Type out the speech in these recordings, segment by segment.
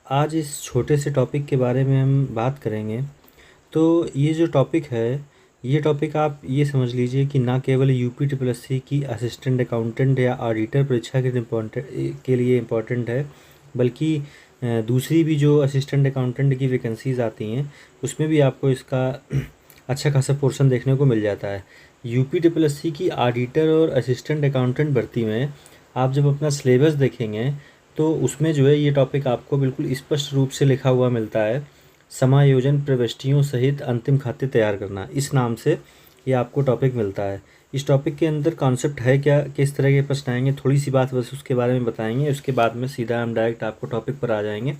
आज इस छोटे से टॉपिक के बारे में हम बात करेंगे। तो ये जो टॉपिक है, ये टॉपिक आप ये समझ लीजिए कि ना केवल यूपी ट्रिपल एस सी की असिस्टेंट अकाउंटेंट या ऑडिटर परीक्षा के लिए इम्पोर्टेंट है, बल्कि दूसरी भी जो असिस्टेंट अकाउंटेंट की वैकेंसीज़ आती हैं उसमें भी आपको इसका अच्छा खासा पोर्शन देखने को मिल जाता है। यूपी ट्रिपल एस सी की ऑडिटर और असिस्टेंट अकाउंटेंट भर्ती में आप जब अपना सिलेबस देखेंगे तो उसमें जो है ये टॉपिक आपको बिल्कुल स्पष्ट रूप से लिखा हुआ मिलता है। समायोजन प्रविष्टियों सहित अंतिम खाते तैयार करना, इस नाम से ये आपको टॉपिक मिलता है। इस टॉपिक के अंदर कॉन्सेप्ट है क्या, किस तरह के प्रश्न आएंगे, थोड़ी सी बात बस उसके बारे में बताएंगे। उसके बाद में सीधा हम डायरेक्ट आपको टॉपिक पर आ जाएंगे।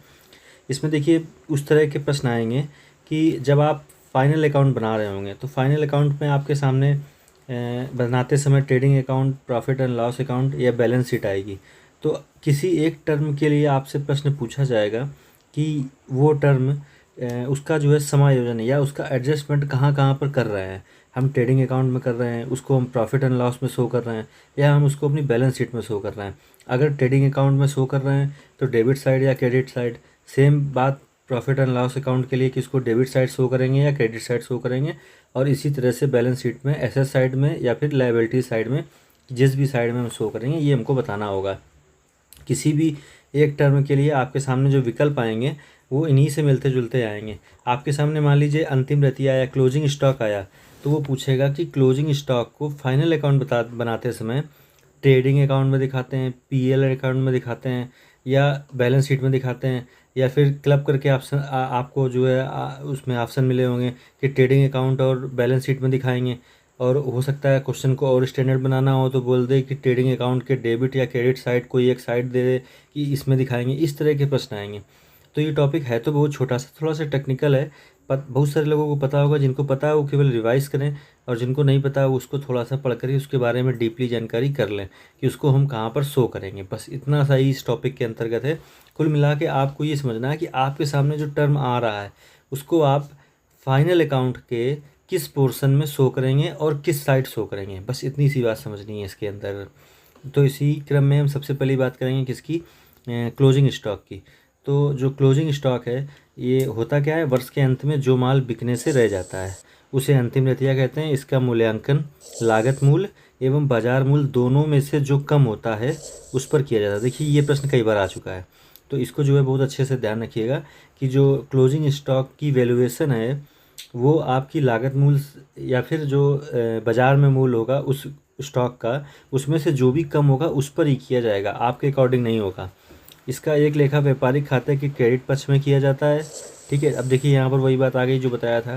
इसमें देखिए उस तरह के प्रश्न आएंगे कि जब आप फाइनल अकाउंट बना रहे होंगे तो फाइनल अकाउंट में आपके सामने बनाते समय trading account, profit and loss account या बैलेंस शीट आएगी। तो किसी एक टर्म के लिए आपसे प्रश्न पूछा जाएगा कि वो टर्म उसका जो है समायोजन या उसका एडजस्टमेंट कहाँ कहाँ पर कर रहे हैं। हम ट्रेडिंग अकाउंट में कर रहे हैं, उसको हम प्रॉफिट एंड लॉस में शो कर रहे हैं, या हम उसको अपनी बैलेंस शीट में शो कर रहे हैं। अगर ट्रेडिंग अकाउंट में शो कर रहे हैं तो डेबिट साइड या क्रेडिट साइड। सेम बात प्रॉफिट एंड लॉस अकाउंट के लिए कि इसको डेबिट साइड शो करेंगे या क्रेडिट साइड शो करेंगे। और इसी तरह से बैलेंस शीट में एसेट साइड में या फिर लायबिलिटी साइड में, जिस भी साइड में हम शो करेंगे ये हमको बताना होगा। किसी भी एक टर्म के लिए आपके सामने जो विकल्प आएंगे वो इन्हीं से मिलते जुलते आएंगे। आपके सामने मान लीजिए अंतिम रहतिया या क्लोजिंग स्टॉक आया, तो वो पूछेगा कि क्लोजिंग स्टॉक को फाइनल अकाउंट बनाते समय ट्रेडिंग अकाउंट में दिखाते हैं, पीएल अकाउंट में दिखाते हैं, या बैलेंस शीट में दिखाते हैं, या फिर क्लब करके ऑप्शन आपको जो है उसमें ऑप्शन मिले होंगे कि ट्रेडिंग अकाउंट और बैलेंस शीट में दिखाएंगे। और हो सकता है क्वेश्चन को और स्टैंडर्ड बनाना हो तो बोल दे कि ट्रेडिंग अकाउंट के डेबिट या क्रेडिट साइड कोई एक साइड दे दे कि इसमें दिखाएंगे। इस तरह के प्रश्न आएंगे। तो ये टॉपिक है तो बहुत छोटा सा, थोड़ा सा टेक्निकल है। बहुत सारे लोगों को पता होगा, जिनको पता है वो केवल रिवाइज करें, और जिनको नहीं पता है वो उसको थोड़ा सा पढ़ कर ही उसके बारे में डीपली जानकारी कर लें कि उसको हम कहाँ पर शो करेंगे। बस इतना सा ही इस टॉपिक के अंतर्गत है। कुल मिला के आपको ये समझना है कि आपके सामने जो टर्म आ रहा है उसको आप फाइनल अकाउंट के किस पोर्शन में शो करेंगे और किस साइड शो करेंगे। बस इतनी सी बात समझनी है इसके अंदर। तो इसी क्रम में हम सबसे पहली बात करेंगे किसकी, क्लोजिंग स्टॉक की। तो जो क्लोजिंग स्टॉक है ये होता क्या है, वर्ष के अंत में जो माल बिकने से रह जाता है उसे अंतिम रहतिया कहते हैं। इसका मूल्यांकन लागत मूल्य एवं बाजार मूल्य दोनों में से जो कम होता है उस पर किया जाता है। देखिए ये प्रश्न कई बार आ चुका है, तो इसको जो है बहुत अच्छे से ध्यान रखिएगा कि जो क्लोजिंग स्टॉक की वैल्यूएशन है वो आपकी लागत मूल्य या फिर जो बाज़ार में मूल्य होगा उस स्टॉक का, उसमें से जो भी कम होगा उस पर ही किया जाएगा, आपके अकॉर्डिंग नहीं होगा। इसका एक लेखा व्यापारिक खाते के क्रेडिट पक्ष में किया जाता है। ठीक है, अब देखिए यहाँ पर वही बात आ गई जो बताया था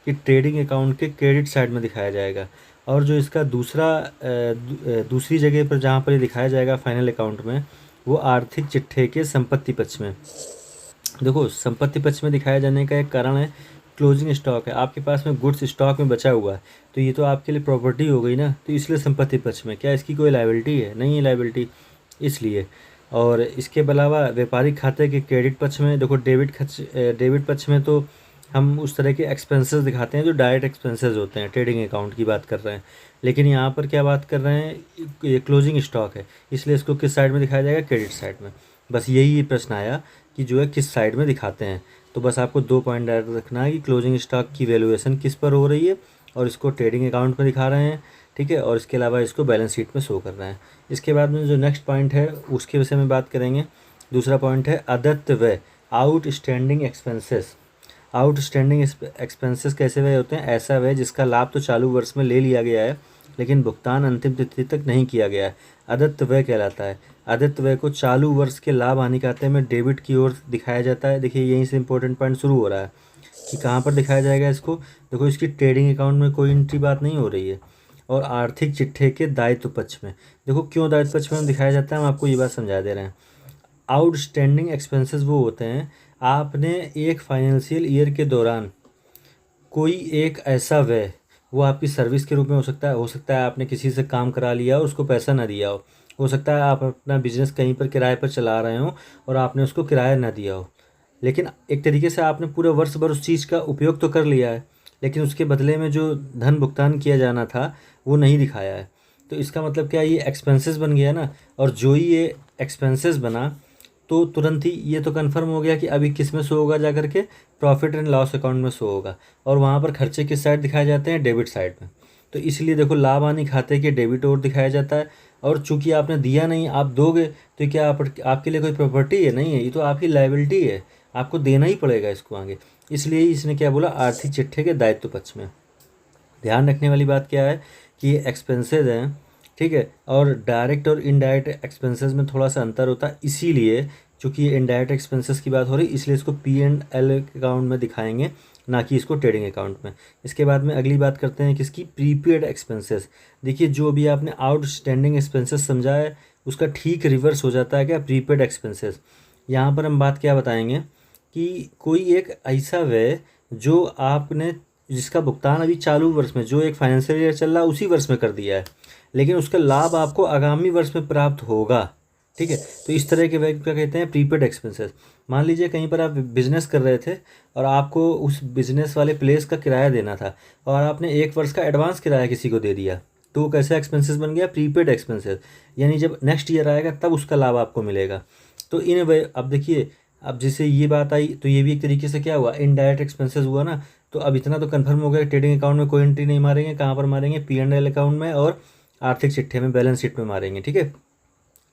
कि ट्रेडिंग अकाउंट के क्रेडिट साइड में दिखाया जाएगा। और जो इसका दूसरी जगह पर जहाँ पर ये दिखाया जाएगा फाइनल अकाउंट में, वो आर्थिक चिट्ठे के संपत्ति पक्ष में। देखो संपत्ति पक्ष में दिखाया जाने का एक कारण है क्लोजिंग स्टॉक है, आपके पास में गुड्स स्टॉक में बचा हुआ है, तो ये तो आपके लिए प्रॉपर्टी हो गई ना, तो इसलिए संपत्ति पक्ष में। क्या इसकी कोई लायबिलिटी है? नहीं है लायबिलिटी, इसलिए। और इसके अलावा व्यापारिक खाते के क्रेडिट पक्ष में देखो डेबिट पक्ष में तो हम उस तरह के एक्सपेंसेस दिखाते हैं जो डायरेक्ट एक्सपेंसेस होते हैं, ट्रेडिंग अकाउंट की बात कर रहे हैं। लेकिन यहाँ पर क्या बात कर रहे हैं, ये क्लोजिंग स्टॉक है, इसलिए इसको किस साइड में दिखाया जाएगा, क्रेडिट साइड में। बस यही प्रश्न आया कि जो है किस साइड में दिखाते हैं। तो बस आपको 2 पॉइंट याद रखना है कि क्लोजिंग स्टॉक की वैल्यूएशन किस पर हो रही है और इसको ट्रेडिंग अकाउंट में दिखा रहे हैं। ठीक है, और इसके अलावा इसको बैलेंस शीट में शो कर रहे हैं। इसके बाद में जो नेक्स्ट पॉइंट है उसके विषय में बात करेंगे। दूसरा पॉइंट है अदत्त व्यय, आउटस्टैंडिंग एक्सपेंसेस। आउटस्टैंडिंग एक्सपेंसेस कैसे व्यय होते हैं? ऐसा व्यय जिसका लाभ तो चालू वर्ष में ले लिया गया है लेकिन भुगतान अंतिम तिथि तक नहीं किया गया है, अदत्त व्यय कहलाता है। अदत्त व्यय को चालू वर्ष के लाभ हानि खाते में डेबिट की ओर दिखाया जाता है। देखिए यहीं से इंपॉर्टेंट पॉइंट शुरू हो रहा है कि कहाँ पर दिखाया जाएगा इसको। देखो इसकी ट्रेडिंग अकाउंट में कोई एंट्री बात नहीं हो रही है। और आर्थिक चिट्ठे के दायित्व पक्ष में, देखो क्यों दायित्व पक्ष में दिखाया जाता है, हम आपको ये बात समझा दे रहे हैं। आउटस्टैंडिंग एक्सपेंसेस वो होते हैं, आपने एक फाइनेंशियल ईयर के दौरान कोई एक ऐसा व्यय, वो आपकी सर्विस के रूप में हो सकता है आपने किसी से काम करा लिया और उसको पैसा ना दिया हो सकता है आप अपना बिजनेस कहीं पर किराए पर चला रहे हो और आपने उसको किराया ना दिया हो, लेकिन एक तरीके से आपने पूरे वर्ष भर उस चीज़ का उपयोग तो कर लिया है, लेकिन उसके बदले में जो धन भुगतान किया जाना था वो नहीं दिखाया है। तो इसका मतलब क्या, ये एक्सपेंसेस बन गया ना। और जो ही ये एक्सपेंसेस बना तो तुरंत ही ये तो कन्फर्म हो गया कि अभी किस में शो होगा, जा करके प्रॉफिट एंड लॉस अकाउंट में शो होगा। और वहाँ पर खर्चे किस साइड दिखाए जाते हैं, डेबिट साइड में। तो इसलिए देखो लाभ हानि खाते के डेबिट और दिखाया जाता है। और चूंकि आपने दिया नहीं, आप दोगे तो क्या आपके लिए कोई प्रॉपर्टी है? नहीं है, ये तो आपकी लाइबिलिटी है, आपको देना ही पड़ेगा इसको आगे। इसलिए इसने क्या बोला, आर्थिक चिट्ठे के दायित्व पक्ष में। ध्यान रखने वाली बात क्या है कि ये एक्सपेंसेस हैं, ठीक है, और डायरेक्ट और इनडायरेक्ट एक्सपेंसेस में थोड़ा सा अंतर होता है। इसीलिए चूंकि ये इनडायरेक्ट एक्सपेंसेस की बात हो रही, इसलिए इसको P&L अकाउंट में दिखाएंगे, ना कि इसको ट्रेडिंग अकाउंट में। इसके बाद में अगली बात करते हैं किसकी, प्रीपेड एक्सपेंसेस। देखिए जो भी आपने आउटस्टैंडिंग एक्सपेंसेस समझा है, उसका ठीक रिवर्स हो जाता है क्या, प्रीपेड एक्सपेंसेस। यहाँ पर हम बात क्या बताएंगे कि कोई एक ऐसा व्यय जो आपने, जिसका भुगतान अभी चालू वर्ष में, जो एक फाइनेंशियल ईयर चल रहा है उसी वर्ष में कर दिया है, लेकिन उसका लाभ आपको आगामी वर्ष में प्राप्त होगा, ठीक है। तो इस तरह के व्यय क्या कहते हैं, प्रीपेड एक्सपेंसेस। मान लीजिए कहीं पर आप बिजनेस कर रहे थे और आपको उस बिजनेस वाले प्लेस का किराया देना था, और आपने 1 वर्ष का एडवांस किराया किसी को दे दिया, तो वो कैसे एक्सपेंसेस बन गया, प्रीपेड एक्सपेंसेस। यानी जब नेक्स्ट ईयर आएगा तब उसका लाभ आपको मिलेगा। तो इन व्यय, अब देखिए, अब जैसे ये बात आई तो ये भी एक तरीके से क्या हुआ, इनडायरेक्ट एक्सपेंसेस हुआ ना। तो अब इतना तो कंफर्म हो गया, ट्रेडिंग अकाउंट में कोई एंट्री नहीं मारेंगे, कहाँ पर मारेंगे, P&L अकाउंट में और आर्थिक चिट्ठे में, बैलेंस शीट में मारेंगे, ठीक है।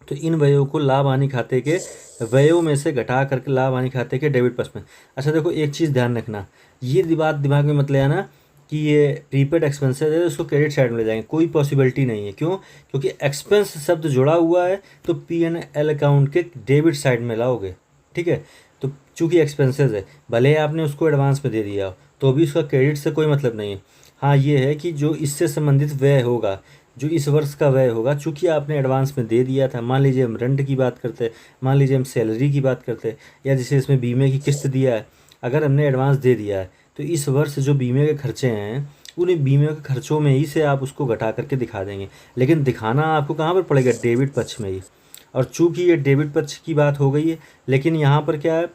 तो इन व्ययों को लाभ हानि खाते के व्ययों में से घटा करके लाभ हानि खाते के डेबिट पक्ष में। अच्छा देखो एक चीज़ ध्यान रखना, ये बात दिमाग में मत ले आना कि ये प्रीपेड एक्सपेंसेस है उसको क्रेडिट साइड में ले जाएंगे, कोई पॉसिबिलिटी नहीं है। क्यों? क्योंकि एक्सपेंस शब्द जुड़ा हुआ है, तो P&L अकाउंट के डेबिट साइड में लाओगे, ठीक है। तो चूंकि एक्सपेंसेस है, भले ही आपने उसको एडवांस में दे दिया हो, तो भी उसका क्रेडिट से कोई मतलब नहीं है। हाँ ये है कि जो इससे संबंधित व्यय होगा, जो इस वर्ष का व्यय होगा, चूंकि आपने एडवांस में दे दिया था, मान लीजिए हम रेंट की बात करते हैं, मान लीजिए हम सैलरी की बात करते हैं, या जैसे इसमें बीमे की किस्त दिया है, अगर हमने एडवांस दे दिया है तो इस वर्ष जो बीमे के खर्चे हैं, उन्हीं बीमे के खर्चों में ही से आप उसको घटा करके दिखा देंगे। लेकिन दिखाना आपको कहाँ पर पड़ेगा, डेबिट पक्ष में ही। और चूंकि ये डेबिट पक्ष की बात हो गई है, लेकिन यहाँ पर क्या है,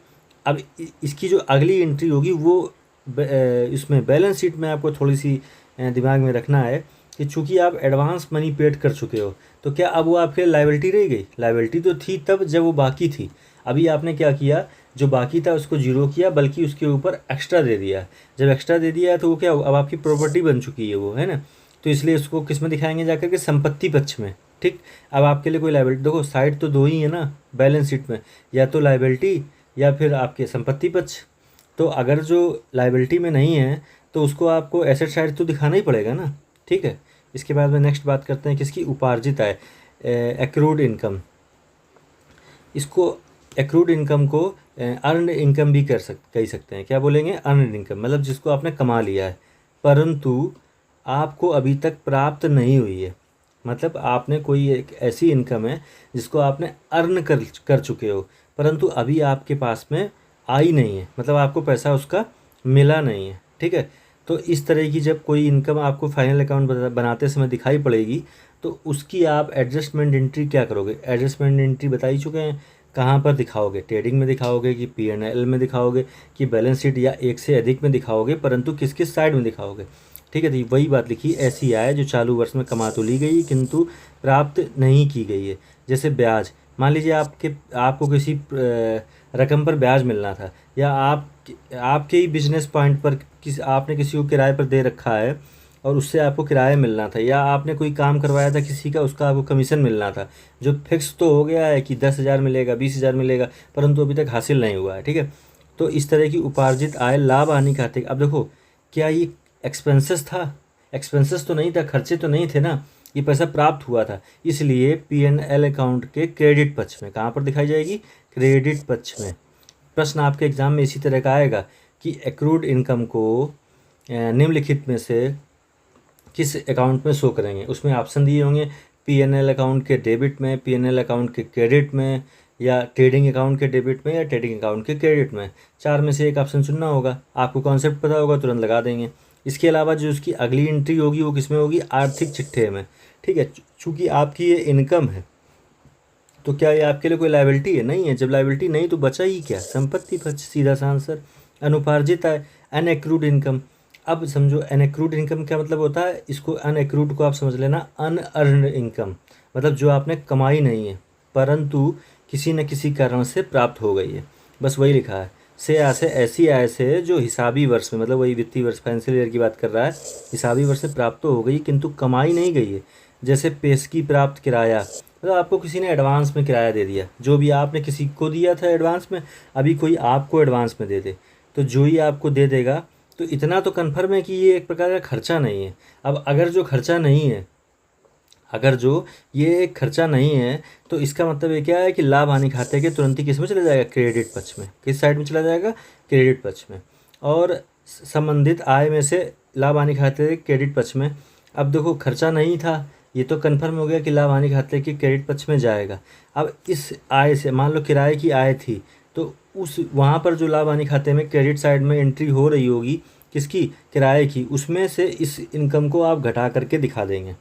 अब इसकी जो अगली एंट्री होगी वो इसमें बैलेंस शीट में आपको थोड़ी सी दिमाग में रखना है कि चूंकि आप एडवांस मनी पेड कर चुके हो, तो क्या अब वो आपके लायबिलिटी रह गई? लायबिलिटी तो थी तब जब वो बाकी थी। अभी आपने क्या किया, जो बाकी था उसको जीरो किया, बल्कि उसके ऊपर एक्स्ट्रा दे दिया। जब एक्स्ट्रा दे दिया है तो वो क्या, अब आपकी प्रॉपर्टी बन चुकी है वो, है ना। तो इसलिए उसको किस में दिखाएंगे, जाकर के संपत्ति पक्ष में, ठीक। अब आपके लिए कोई लायबिलिटी, देखो साइड तो दो ही है ना बैलेंस शीट में, या तो लायबिलिटी या फिर आपके संपत्ति पक्ष। तो अगर जो लायबिलिटी में नहीं है तो उसको आपको एसेट साइड तो दिखाना ही पड़ेगा ना, ठीक है। इसके बाद में नेक्स्ट बात करते हैं किसकी, उपार्जित आय, एक्रूड इनकम। इसको एक्रूड इनकम को अर्नड इनकम भी कह सकते हैं। क्या बोलेंगे, अर्नड इनकम, मतलब जिसको आपने कमा लिया है परंतु आपको अभी तक प्राप्त नहीं हुई है। मतलब आपने कोई एक ऐसी इनकम है जिसको आपने अर्न कर चुके हो, परंतु अभी आपके पास में आई नहीं है, मतलब आपको पैसा उसका मिला नहीं है, ठीक है। तो इस तरह की जब कोई इनकम आपको फाइनल अकाउंट बनाते समय दिखाई पड़ेगी, तो उसकी आप एडजस्टमेंट एंट्री क्या करोगे, एडजस्टमेंट एंट्री बता ही चुके हैं, कहाँ पर दिखाओगे, ट्रेडिंग में दिखाओगे कि P&L में दिखाओगे कि बैलेंस शीट, या एक से अधिक में दिखाओगे, परंतु किस किस साइड में दिखाओगे, ठीक है। तो वही बात लिखी, ऐसी आय जो चालू वर्ष में कमा तो ली गई किंतु प्राप्त नहीं की गई है। जैसे ब्याज, मान लीजिए आपको किसी रकम पर ब्याज मिलना था, या आपके ही बिजनेस पॉइंट पर आपने किसी को किराए पर दे रखा है और उससे आपको किराया मिलना था, या आपने कोई काम करवाया था किसी का, उसका आपको कमीशन मिलना था, जो फिक्स तो हो गया है कि 10,000 मिलेगा, 20,000 मिलेगा, परंतु अभी तक हासिल नहीं हुआ है, ठीक है। तो इस तरह की उपार्जित आय लाभ हानि खाते। अब देखो क्या ये एक्सपेंसेस था, एक्सपेंसेस तो नहीं था, खर्चे तो नहीं थे ना, ये पैसा प्राप्त हुआ था। इसलिए P&L अकाउंट के क्रेडिट पक्ष में, कहाँ पर दिखाई जाएगी, क्रेडिट पक्ष में। प्रश्न आपके एग्जाम में इसी तरह का आएगा कि एक्रूड इनकम को निम्नलिखित में से किस अकाउंट में शो करेंगे। उसमें ऑप्शन दिए होंगे, P&L अकाउंट के डेबिट में, P&L अकाउंट के क्रेडिट में, या ट्रेडिंग अकाउंट के डेबिट में, या ट्रेडिंग अकाउंट के क्रेडिट में। चार में से एक ऑप्शन चुनना होगा। आपको कॉन्सेप्ट पता होगा, तुरंत लगा देंगे। इसके अलावा जो उसकी अगली एंट्री होगी वो किस में होगी, आर्थिक चिट्ठे में, ठीक है। चूँकि आपकी ये इनकम है, तो क्या ये आपके लिए कोई लायबिलिटी है? नहीं है। जब लायबिलिटी नहीं तो बचा ही क्या, संपत्ति पक्ष, सीधा सा आंसर। अनुपार्जित आय, अनएक्रूड इनकम। अब समझो अनएक्रूड इनकम क्या मतलब होता है, इसको अनएक्रूड को आप समझ लेना अनअर्न्ड इनकम, मतलब जो आपने कमाई नहीं है परंतु किसी न किसी कारण से प्राप्त हो गई है। बस वही लिखा है। से आय से ऐसी आय से जो हिसाबी वर्ष में, मतलब वही वित्तीय वर्ष फाइनेंशियल ईयर की बात कर रहा है, हिसाबी वर्ष से प्राप्त तो हो गई किंतु कमाई नहीं गई है। जैसे पेशगी प्राप्त किराया, मतलब आपको किसी ने एडवांस में किराया दे दिया, जो भी आपने किसी को दिया था एडवांस में, अभी कोई आपको एडवांस में दे दे, तो जो ही आपको दे देगा तो इतना तो कन्फर्म है कि ये एक प्रकार का खर्चा नहीं है। अब अगर जो खर्चा नहीं है, अगर जो ये एक खर्चा नहीं है, तो इसका मतलब ये क्या है कि लाभ हानि खाते के तुरंत ही किस में चला जाएगा, क्रेडिट पक्ष में। किस साइड में चला जाएगा, क्रेडिट पक्ष में। और संबंधित आय में से लाभ हानि खाते के क्रेडिट पक्ष में। अब देखो खर्चा नहीं था, ये तो कन्फर्म हो गया कि लाभ हानि खाते के क्रेडिट पक्ष में जाएगा। अब इस आय से मान लो किराए की आय थी, तो उस वहाँ पर जो लाभ हानि खाते में क्रेडिट साइड में एंट्री हो रही होगी किसकी, किराए की, उसमें से इस इनकम को आप घटा करके दिखा देंगे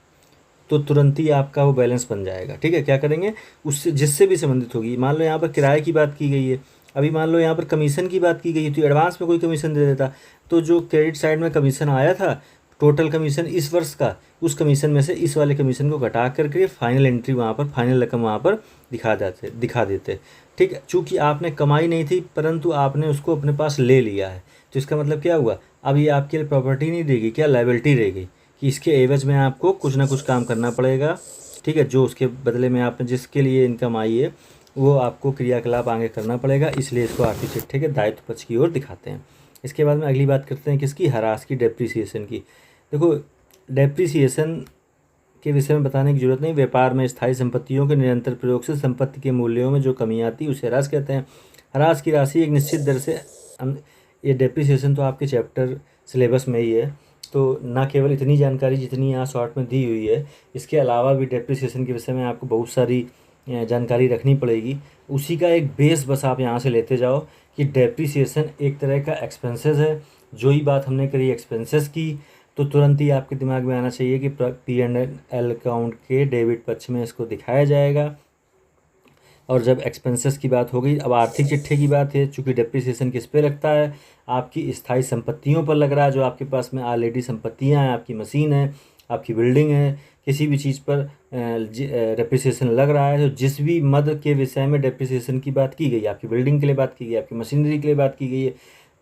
तो तुरंत ही आपका वो बैलेंस बन जाएगा। ठीक है, क्या करेंगे, उससे जिससे भी संबंधित होगी। मान लो यहाँ पर किराए की बात की गई है, अभी मान लो यहाँ पर कमीशन की बात की गई तो एडवांस में कोई कमीशन दे देता, तो जो क्रेडिट साइड में कमीशन आया था, टोटल कमीशन इस वर्ष का, उस कमीशन में से इस वाले कमीशन को घटा करके फाइनल एंट्री वहाँ पर, फाइनल रकम वहाँ पर दिखा देते। ठीक है, चूँकि आपने कमाई नहीं थी परंतु आपने उसको अपने पास ले लिया है, तो इसका मतलब क्या हुआ, अब ये आपके लिए प्रॉपर्टी नहीं रहेगी, क्या लायबिलिटी रहेगी, कि इसके एवज में आपको कुछ ना कुछ काम करना पड़ेगा। ठीक है, जो उसके बदले में आपने जिसके लिए इनकम आई है वो आपको क्रियाकलाप आगे करना पड़ेगा, इसलिए इसको आर्थिक चिट्ठे के दायित्व पक्ष की ओर दिखाते हैं। इसके बाद में अगली बात करते हैं किसकी, ह्रास की, डेप्रिसिएशन की। देखो डेप्रिसिएशन के विषय में बताने की जरूरत नहीं। व्यापार में स्थायी संपत्तियों के निरंतर प्रयोग से संपत्ति के मूल्यों में जो कमी आती है उसे ह्रास कहते हैं। ह्रास की राशि एक निश्चित दर से ये डेप्रिसिएशन तो आपके चैप्टर सिलेबस में ही है, तो ना केवल इतनी जानकारी जितनी यहाँ शॉर्ट में दी हुई है, इसके अलावा भी डेप्रिसिएशन के विषय में आपको बहुत सारी जानकारी रखनी पड़ेगी। उसी का एक बेस बस आप यहाँ से लेते जाओ कि डेप्रिसिएशन एक तरह का एक्सपेंसेस है। जो ही बात हमने करी एक्सपेंसेस की, तो तुरंत ही आपके दिमाग में आना चाहिए कि P&L अकाउंट के डेबिट पक्ष में इसको दिखाया जाएगा। और जब एक्सपेंसेस की बात हो गई, अब आर्थिक चिट्ठे की बात है, चूँकि डेप्रिसिएशन किस पे लगता है, आपकी स्थायी संपत्तियों पर लग रहा है, जो आपके पास में ऑलरेडी संपत्तियां हैं, आपकी मशीन है, आपकी बिल्डिंग है, किसी भी चीज़ पर डेप्रिसिएशन लग रहा है। तो जिस भी मद के विषय में डेप्रिसिएशन की बात की गई, आपकी बिल्डिंग के लिए बात की गई, आपकी मशीनरी के लिए बात की गई है,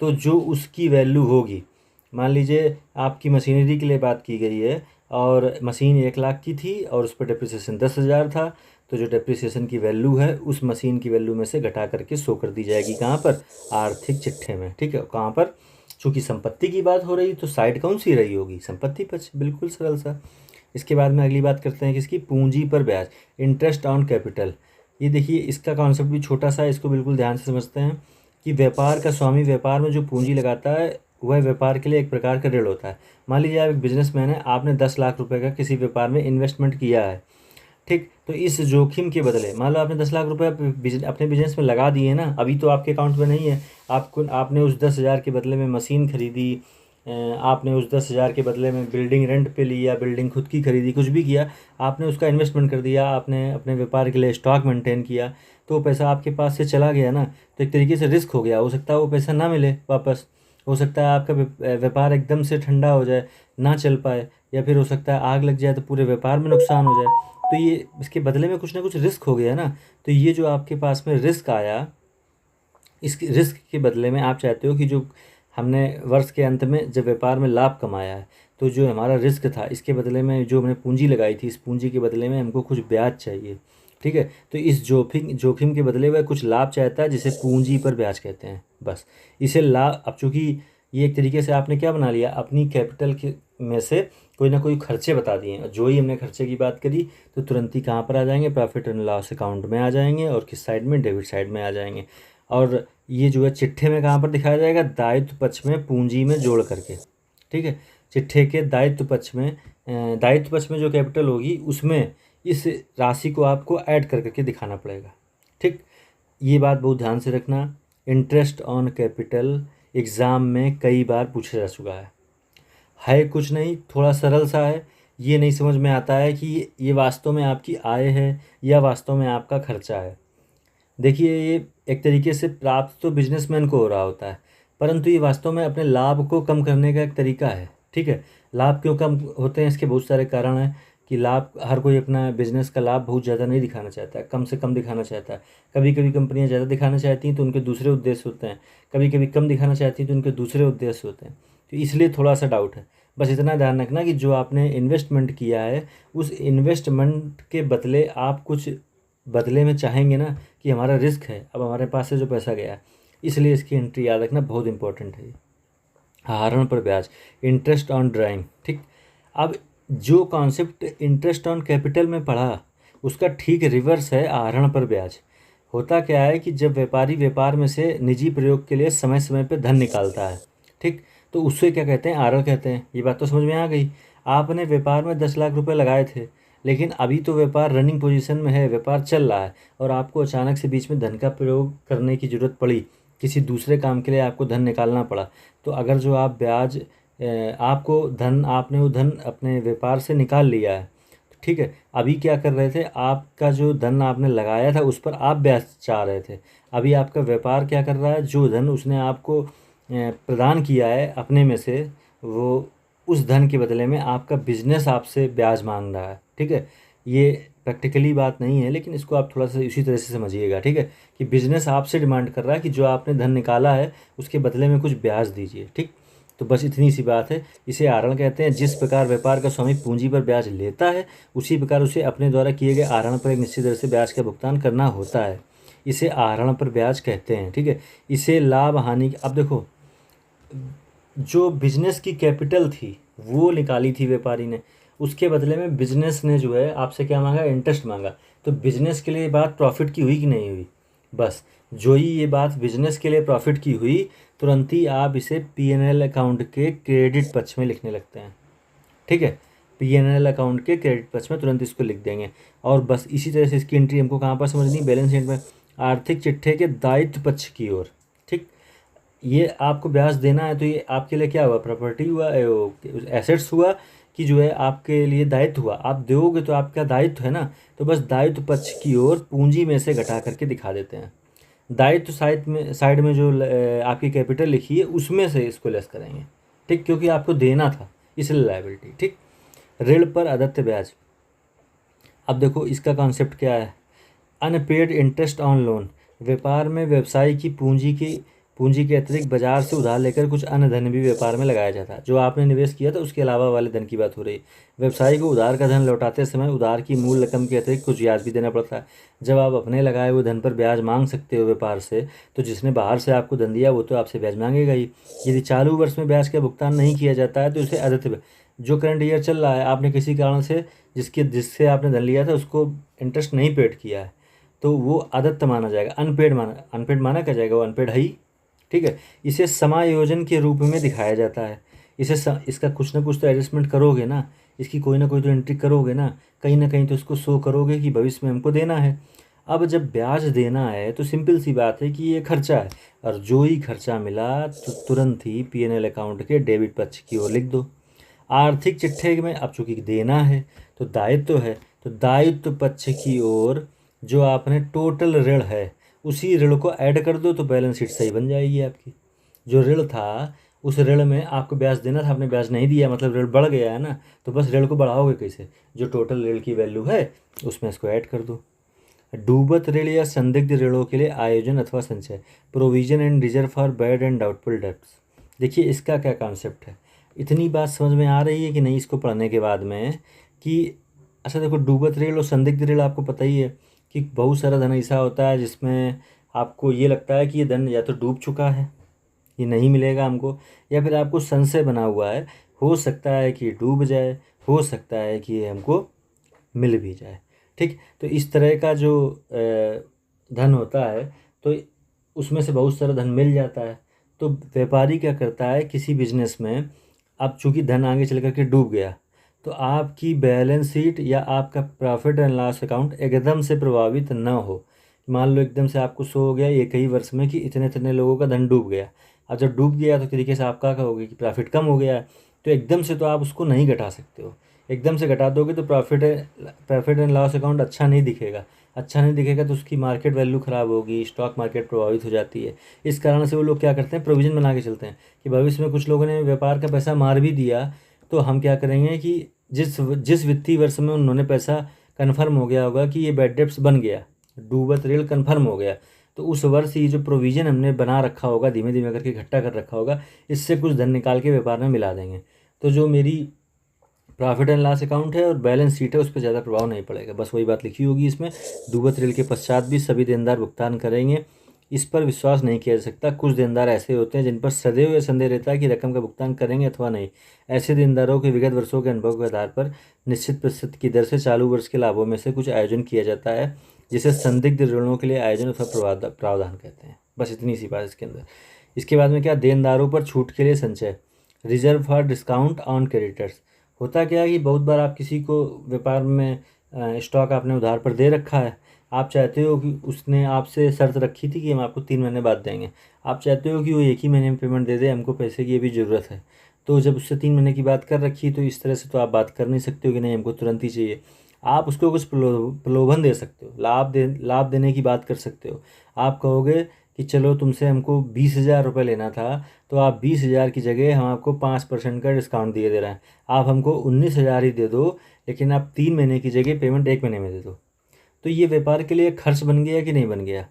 तो जो उसकी वैल्यू होगी, मान लीजिए आपकी मशीनरी के लिए बात की गई है और मशीन 1 लाख की थी और उस पर डेप्रिसिएशन 10,000 था, तो जो डेप्रिसिएशन की वैल्यू है उस मशीन की वैल्यू में से घटा करके शो कर दी जाएगी, कहाँ पर, आर्थिक चिट्ठे में। ठीक है, कहाँ पर, चूँकि संपत्ति की बात हो रही तो साइड कौन सी रही होगी, संपत्ति पक्ष, बिल्कुल सरल सा। इसके बाद में अगली बात करते हैं किसकी, पूंजी पर ब्याज, इंटरेस्ट ऑन कैपिटल। ये देखिए इसका कॉन्सेप्ट भी छोटा सा है, इसको बिल्कुल ध्यान से समझते हैं कि व्यापार का स्वामी व्यापार में जो पूंजी लगाता है वह व्यापार के लिए एक प्रकार का ऋण होता है। मान लीजिए आप एक बिजनेसमैन है, आपने 10 लाख रुपए का किसी व्यापार में इन्वेस्टमेंट किया है। ठीक, तो इस जोखिम के बदले, मान लो आपने 10 लाख रुपए अपने बिजनेस में लगा दिए ना, अभी तो आपके अकाउंट में नहीं है, आपने उस 10,000 के बदले में मशीन खरीदी, आपने उस 10,000 के बदले में बिल्डिंग रेंट पे लिया, बिल्डिंग खुद की खरीदी, कुछ भी किया, आपने उसका इन्वेस्टमेंट कर दिया, आपने अपने व्यापार के लिए स्टॉक मेंटेन किया, तो वो पैसा आपके पास से चला गया ना, तो एक तरीके से रिस्क हो गया। हो सकता है वो पैसा ना मिले वापस, हो सकता है आपका व्यापार एकदम से ठंडा हो जाए, ना चल पाए, या फिर हो सकता है आग लग जाए तो पूरे व्यापार में नुकसान हो जाए। तो ये इसके बदले में कुछ ना कुछ रिस्क हो गया ना, तो ये जो आपके पास में रिस्क आया, इस रिस्क के बदले में आप चाहते हो कि जो हमने वर्ष के अंत में जब व्यापार में लाभ कमाया है, तो जो हमारा रिस्क था इसके बदले में जो हमने पूंजी लगाई थी, इस पूंजी के बदले में हमको कुछ ब्याज चाहिए। ठीक है, तो इस जोखिम के बदले वह कुछ लाभ चाहता है, जिसे पूंजी पर ब्याज कहते हैं। बस इसे लाभ, अब चूँकि ये एक तरीके से आपने क्या बना लिया, अपनी कैपिटल के में से कोई ना कोई खर्चे बता दिए। जो ही हमने खर्चे की बात करी तो तुरंत ही कहाँ पर आ जाएंगे, प्रॉफिट एंड लॉस अकाउंट में आ जाएंगे, और किस साइड में, डेबिट साइड में आ जाएंगे। और ये जो है चिट्ठे में कहाँ पर दिखाया जाएगा, दायित्व पक्ष में पूंजी में जोड़ करके। ठीक है, चिट्ठे के दायित्व पक्ष में जो कैपिटल होगी उसमें इस राशि को आपको ऐड कर करके दिखाना पड़ेगा। ठीक, ये बात बहुत ध्यान से रखना। इंटरेस्ट ऑन कैपिटल एग्ज़ाम में कई बार पूछा जा चुका है कुछ नहीं, थोड़ा सरल सा है। ये नहीं समझ में आता है कि ये वास्तव में आपकी आय है या वास्तव में आपका खर्चा है। देखिए ये एक तरीके से प्राप्त तो बिजनेसमैन को हो रहा होता है, परंतु ये वास्तव में अपने लाभ को कम करने का एक तरीका है। ठीक है, लाभ क्यों कम होते हैं, इसके बहुत सारे कारण हैं। कि लाभ, हर कोई अपना बिजनेस का लाभ बहुत ज़्यादा नहीं दिखाना चाहता है, कम से कम दिखाना चाहता है। कभी कभी कंपनियां ज़्यादा दिखाना चाहती हैं तो उनके दूसरे उद्देश्य होते हैं, कभी कभी कम दिखाना चाहती हैं तो उनके दूसरे उद्देश्य होते हैं। तो इसलिए थोड़ा सा डाउट है। बस इतना ध्यान रखना कि जो आपने इन्वेस्टमेंट किया है उस इन्वेस्टमेंट के बदले आप कुछ बदले में चाहेंगे ना, कि हमारा रिस्क है, अब हमारे पास से जो पैसा गया है, इसलिए इसकी एंट्री याद रखना बहुत इंपॉर्टेंट है। आहरण पर ब्याज, इंटरेस्ट ऑन ड्राइंग, ठीक। अब जो कॉन्सेप्ट इंटरेस्ट ऑन कैपिटल में पढ़ा उसका ठीक रिवर्स है आहरण पर ब्याज। होता क्या है कि जब व्यापारी व्यापार में से निजी प्रयोग के लिए समय समय पर धन निकालता है, ठीक, तो उससे क्या कहते हैं, आहरण कहते हैं। ये बात तो समझ में आ गई। आपने व्यापार में 10 लाख रुपए लगाए थे, लेकिन अभी तो व्यापार रनिंग पोजीशन में है, व्यापार चल रहा है, और आपको अचानक से बीच में धन का प्रयोग करने की ज़रूरत पड़ी, किसी दूसरे काम के लिए आपको धन निकालना पड़ा। तो अगर जो आप ब्याज आपको धन, आपने वो धन अपने व्यापार से निकाल लिया है, ठीक है, अभी क्या कर रहे थे, आपका जो धन आपने लगाया था उस पर आप ब्याज चाह रहे थे। अभी आपका व्यापार क्या कर रहा है, जो धन उसने आपको प्रदान किया है अपने में से, वो उस धन के बदले में आपका बिजनेस आपसे ब्याज मांग रहा है, ठीक है। ये प्रैक्टिकली बात नहीं है, लेकिन इसको आप थोड़ा सा इसी तरह से समझिएगा, ठीक है, कि बिजनेस आपसे डिमांड कर रहा है कि जो आपने धन निकाला है उसके बदले में कुछ ब्याज दीजिए, ठीक। तो बस इतनी सी बात है। इसे आहरण कहते हैं। जिस प्रकार व्यापार का स्वामी पूंजी पर ब्याज लेता है, उसी प्रकार उसे अपने द्वारा किए गए आहरण पर एक निश्चित दर से ब्याज का भुगतान करना होता है। इसे आहरण पर ब्याज कहते हैं, ठीक है। इसे लाभ हानि, अब देखो, जो बिजनेस की कैपिटल थी वो निकाली थी व्यापारी ने, उसके बदले में बिजनेस ने जो है आपसे क्या मांगा, इंटरेस्ट मांगा। तो बिजनेस के लिए बात प्रॉफिट की हुई कि नहीं हुई? बस जो ही ये बात बिजनेस के लिए प्रॉफिट की हुई, तुरंत ही आप इसे पीएनएल अकाउंट के क्रेडिट पक्ष में लिखने लगते हैं, ठीक है। पीएनएल अकाउंट के क्रेडिट पक्ष में तुरंत इसको लिख देंगे। और बस इसी तरह से इसकी एंट्री हमको कहाँ पर समझनी, बैलेंस शीट में आर्थिक चिट्ठे के दायित्व पक्ष की ओर, ठीक। ये आपको ब्याज देना है तो ये आपके लिए क्या हुआ, प्रॉपर्टी हुआ, एसेट्स हुआ, कि जो है आपके लिए दायित्व हुआ। आप दोगे तो आपका दायित्व है ना, तो बस दायित्व पक्ष की ओर पूंजी में से घटा करके दिखा देते हैं। दायित्व साइड में जो आपकी कैपिटल लिखी है उसमें से इसको लेस करेंगे, ठीक, क्योंकि आपको देना था इसलिए लायबिलिटी, ठीक। ऋण पर अदत्त ब्याज, अब देखो इसका कॉन्सेप्ट क्या है, अनपेड इंटरेस्ट ऑन लोन। व्यापार में व्यवसाय की पूंजी के अतिरिक्त बाजार से उधार लेकर कुछ अन्य धन भी व्यापार में लगाया जाता है। जो आपने निवेश किया था उसके अलावा वाले धन की बात हो रही है। व्यवसायी को उधार का धन लौटाते समय उधार की मूल रकम के अतिरिक्त कुछ ब्याज भी देना पड़ता है। जब आप अपने लगाए हुए धन पर ब्याज मांग सकते हो व्यापार से, तो जिसने बाहर से आपको धन दिया वो तो आपसे ब्याज मांगेगा ही। यदि चालू वर्ष में ब्याज का भुगतान नहीं किया जाता है तो इसे अदत्त, जो करंट ईयर चल रहा है, आपने किसी कारण से जिससे आपने धन लिया था उसको इंटरेस्ट नहीं पेड किया है, तो वो अदत्त माना जाएगा, अनपेड माना क्या जाएगा, वो अनपेड है ही, ठीक है। इसे समायोजन के रूप में दिखाया जाता है। इसका कुछ ना कुछ तो एडजस्टमेंट करोगे ना, इसकी कोई ना कोई तो एंट्री करोगे ना कहीं तो इसको शो करोगे कि भविष्य में हमको देना है। अब जब ब्याज देना है तो सिंपल सी बात है कि ये खर्चा है, और जो ही खर्चा मिला तो तुरंत ही पीएनएल अकाउंट के डेबिट पक्ष की ओर लिख दो। आर्थिक चिट्ठे में अब चूंकि देना है तो दायित्व है, तो दायित्व पक्ष की ओर जो आपने टोटल ऋण है उसी ऋण को ऐड कर दो, तो बैलेंस शीट सही बन जाएगी आपकी। जो ऋण था उस ऋण में आपको ब्याज देना था, आपने ब्याज नहीं दिया, मतलब ऋण बढ़ गया है ना, तो बस ऋण को बढ़ाओगे कैसे, जो टोटल ऋण की वैल्यू है उसमें इसको ऐड कर दो। डूबत ऋण या संदिग्ध ऋणों के लिए आयोजन अथवा संचय, provision and reserve for bad and doubtful debts. देखिए इसका क्या कॉन्सेप्ट है, इतनी बात समझ में आ रही है कि नहीं इसको पढ़ने के बाद में, कि अच्छा देखो, डूबत ऋण और संदिग्ध ऋण आपको पता ही है कि बहुत सारा धन ऐसा होता है जिसमें आपको ये लगता है कि ये धन या तो डूब चुका है, ये नहीं मिलेगा हमको, या फिर आपको संशय बना हुआ है, हो सकता है कि ये डूब जाए, हो सकता है कि ये हमको मिल भी जाए, ठीक। तो इस तरह का जो धन होता है तो उसमें से बहुत सारा धन मिल जाता है। तो व्यापारी क्या करता है, किसी बिजनेस में अब चूंकि धन आगे चल करके डूब गया, तो आपकी बैलेंस शीट या आपका प्रॉफिट एंड लॉस अकाउंट एकदम से प्रभावित ना हो। मान लो एकदम से आपको शो हो गया एक ही वर्ष में कि इतने इतने लोगों का धन डूब गया, अब जब डूब गया तो तरीके से आप क्या कहोगे कि प्रॉफिट कम हो गया है, तो एकदम से तो आप उसको नहीं घटा सकते हो। एकदम से घटा दोगे तो प्रॉफिट एंड लॉस अकाउंट अच्छा नहीं दिखेगा, तो उसकी मार्केट वैल्यू ख़राब होगी, स्टॉक मार्केट प्रभावित हो जाती है। इस कारण से वो लोग क्या करते हैं, प्रोविज़न बना के चलते हैं कि भविष्य में कुछ लोगों ने व्यापार का पैसा मार भी दिया तो हम क्या करेंगे कि जिस जिस वित्तीय वर्ष में उन्होंने पैसा कन्फर्म हो गया होगा कि ये बैड डेब्ट्स बन गया, डूबत रेल कन्फर्म हो गया, तो उस वर्ष ये जो प्रोविज़न हमने बना रखा होगा, धीमे धीमे करके इकट्ठा कर रखा होगा, इससे कुछ धन निकाल के व्यापार में मिला देंगे। तो जो मेरी प्रॉफिट एंड लॉस अकाउंट है और बैलेंस शीट है उस पर ज़्यादा प्रभाव नहीं पड़ेगा। बस वही बात लिखी होगी इसमें, डूबत रेल के पश्चात भी सभी देनदार भुगतान करेंगे। इस पर विश्वास नहीं किया जा सकता। कुछ देनदार ऐसे होते हैं जिन पर सदैव यह संदेह रहता है कि रकम का भुगतान करेंगे अथवा नहीं। ऐसे देनदारों के विगत वर्षों के अनुभव के आधार पर निश्चित प्रतिशत की दर से चालू वर्ष के लाभों में से कुछ आयोजन किया जाता है, जिसे संदिग्ध ऋणों के लिए आयोजन अथवा प्रावधान कहते हैं। बस इतनी सी बात इसके अंदर। इसके बाद में क्या, देनदारों पर छूट के लिए संचय, reserve for discount on creditors. होता क्या है कि बहुत बार आप किसी को व्यापार में स्टॉक आपने उधार पर दे रखा है, आप चाहते हो कि उसने आपसे शर्त रखी थी कि हम आपको 3 महीने बाद देंगे, आप चाहते हो कि वो एक ही महीने में पेमेंट दे दे, हमको पैसे की अभी ज़रूरत है। तो जब उससे 3 महीने की बात कर रखी तो इस तरह से तो आप बात कर नहीं सकते हो कि नहीं हमको तुरंत ही चाहिए। आप उसको कुछ प्रलोभन दे सकते हो, लाभ देने की बात कर सकते हो। आप कहोगे कि चलो तुमसे हमको 20,000 रुपये लेना था, तो आप 20,000 की जगह हम आपको 5% का डिस्काउंट दिए दे रहे हैं, आप हमको 19,000 ही दे दो, लेकिन आप 3 महीने की जगह पेमेंट 1 महीने में दे दो। तो ये व्यापार के लिए खर्च बन गया कि नहीं बन गया?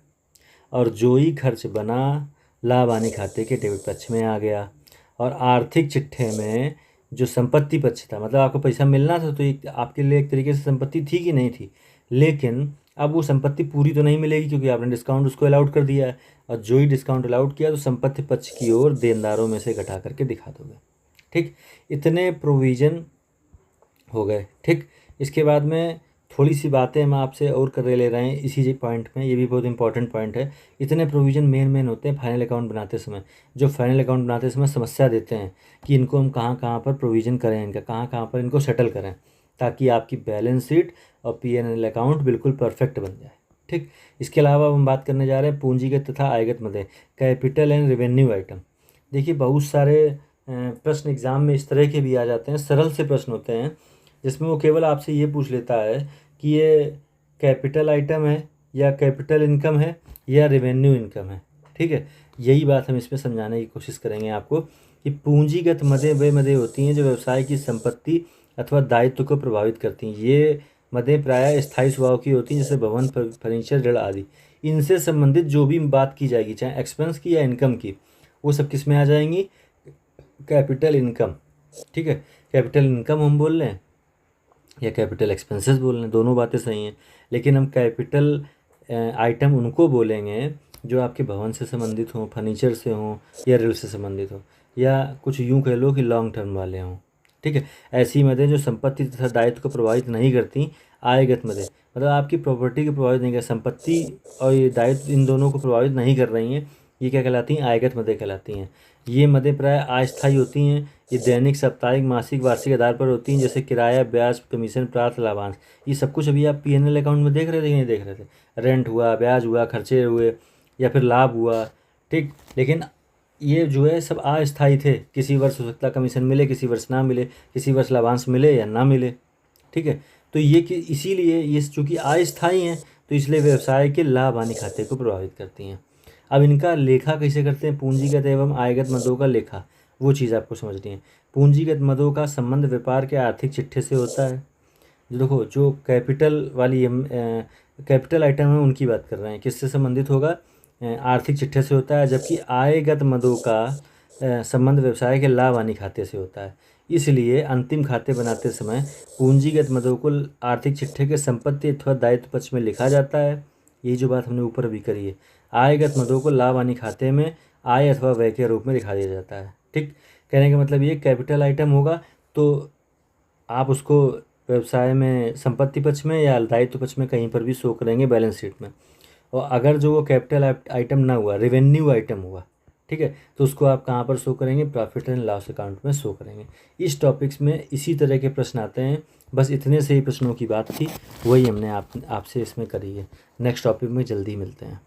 और जो ही खर्च बना लाभ हानि खाते के डेबिट पक्ष में आ गया। और आर्थिक चिट्ठे में जो संपत्ति पक्ष था, मतलब आपको पैसा मिलना था, तो एक आपके लिए एक तरीके से संपत्ति थी कि नहीं थी, लेकिन अब वो संपत्ति पूरी तो नहीं मिलेगी क्योंकि आपने डिस्काउंट उसको अलाउड कर दिया है। और जो ही डिस्काउंट अलाउड किया तो संपत्ति पक्ष की ओर देनदारों में से घटा करके दिखा दोगे। ठीक, इतने प्रोविज़न हो गए। ठीक, इसके बाद में थोड़ी सी बातें हम आपसे और कर ले रहे हैं इसी पॉइंट में, ये भी बहुत इंपॉर्टेंट पॉइंट है। इतने प्रोविज़न मेन होते हैं फाइनल अकाउंट बनाते समय, जो फाइनल अकाउंट बनाते समय समस्या देते हैं कि इनको हम कहाँ कहाँ पर प्रोविज़न करें, इनका कहाँ कहाँ पर इनको सेटल करें, ताकि आपकी बैलेंस शीट और P&L अकाउंट बिल्कुल परफेक्ट बन जाए। ठीक, इसके अलावा हम बात करने जा रहे हैं पूंजीगत तथा आयगत मदे, कैपिटल एंड रेवेन्यू आइटम। देखिए बहुत सारे प्रश्न एग्जाम में इस तरह के भी आ जाते हैं, सरल से प्रश्न होते हैं जिसमें वो केवल आपसे ये पूछ लेता है कि ये कैपिटल आइटम है या कैपिटल इनकम है या रेवेन्यू इनकम है। ठीक है, यही बात हम इसमें समझाने की कोशिश करेंगे आपको कि पूंजीगत मदें वे मदें होती हैं जो व्यवसाय की संपत्ति अथवा दायित्व को प्रभावित करती हैं। ये मदें प्रायः स्थायी स्वभाव की होती हैं, जैसे भवन, फर्नीचर, ऋण आदि। इनसे संबंधित जो भी बात की जाएगी, चाहे एक्सपेंस की या इनकम की, वो सब किस में आ जाएंगी? Capital income. ठीक है, कैपिटल इनकम हम बोल रहे हैं या कैपिटल एक्सपेंसेस बोल रहे हैं, दोनों बातें सही हैं, लेकिन हम कैपिटल आइटम उनको बोलेंगे जो आपके भवन से संबंधित हों, फर्नीचर से हों या ऋण से संबंधित हो, या कुछ यूँ कह लो कि लॉन्ग टर्म वाले हों। ठीक है, ऐसी मदें जो संपत्ति तथा दायित्व को प्रभावित नहीं करती। आयगत मदें मतलब आपकी प्रॉपर्टी को प्रभावित नहीं कर, संपत्ति और ये दायित्व इन दोनों को प्रभावित नहीं कर रही हैं, ये क्या कहलाती हैं? आयगत मदें कहलाती हैं। ये मदें प्राय अस्थायी होती हैं, ये दैनिक, साप्ताहिक, मासिक, वार्षिक आधार पर होती हैं, जैसे किराया, ब्याज, कमीशन, प्राप्त लाभांश। ये सब कुछ अभी आप P&L अकाउंट में देख रहे थे कि नहीं देख रहे थे? रेंट हुआ, ब्याज हुआ, खर्चे हुए या फिर लाभ हुआ। ठीक, लेकिन ये जो है सब अस्थायी थे, किसी वर्ष हो सकता कमीशन मिले, किसी वर्ष ना मिले, किसी वर्ष लाभांश मिले या ना मिले। ठीक है, तो ये कि इसीलिए ये चूँकि अस्थायी हैं तो इसलिए व्यवसाय के लाभ हानि खाते को प्रभावित करती हैं। अब इनका लेखा कैसे करते हैं? पूंजीगत एवं आयगत मदों का लेखा, वो चीज़ आपको समझनी है। पूंजीगत मदों का संबंध व्यापार के आर्थिक चिट्ठे से होता है। जो देखो, जो कैपिटल वाली कैपिटल आइटम है उनकी बात कर रहे हैं, किससे संबंधित होगा? आर्थिक चिट्ठे से होता है, जबकि आयगत मदों का संबंध व्यवसाय के लाभ हानि खाते से होता है। इसलिए अंतिम खाते बनाते समय पूंजीगत मदों को आर्थिक चिट्ठे के संपत्ति अथवा दायित्व पक्ष में लिखा जाता है। यही जो बात हमने ऊपर अभी करी है। आयगत मदों को लाभ हानि खाते में आय अथवा व्यय के रूप में दिखा दिया जाता है। ठीक, कहने का मतलब ये कैपिटल आइटम होगा तो आप उसको व्यवसाय में संपत्ति पक्ष में या दायित्व पक्ष में कहीं पर भी शो करेंगे बैलेंस शीट में। और अगर जो वो कैपिटल आइटम ना हुआ, रेवेन्यू आइटम हुआ, ठीक है, तो उसको आप कहाँ पर शो करेंगे? प्रॉफिट एंड लॉस अकाउंट में शो करेंगे। इस टॉपिक्स में इसी तरह के प्रश्न आते हैं। बस इतने से ही प्रश्नों की बात थी, वही हमने आपसे इसमें करी है। नेक्स्ट टॉपिक में जल्दी मिलते हैं।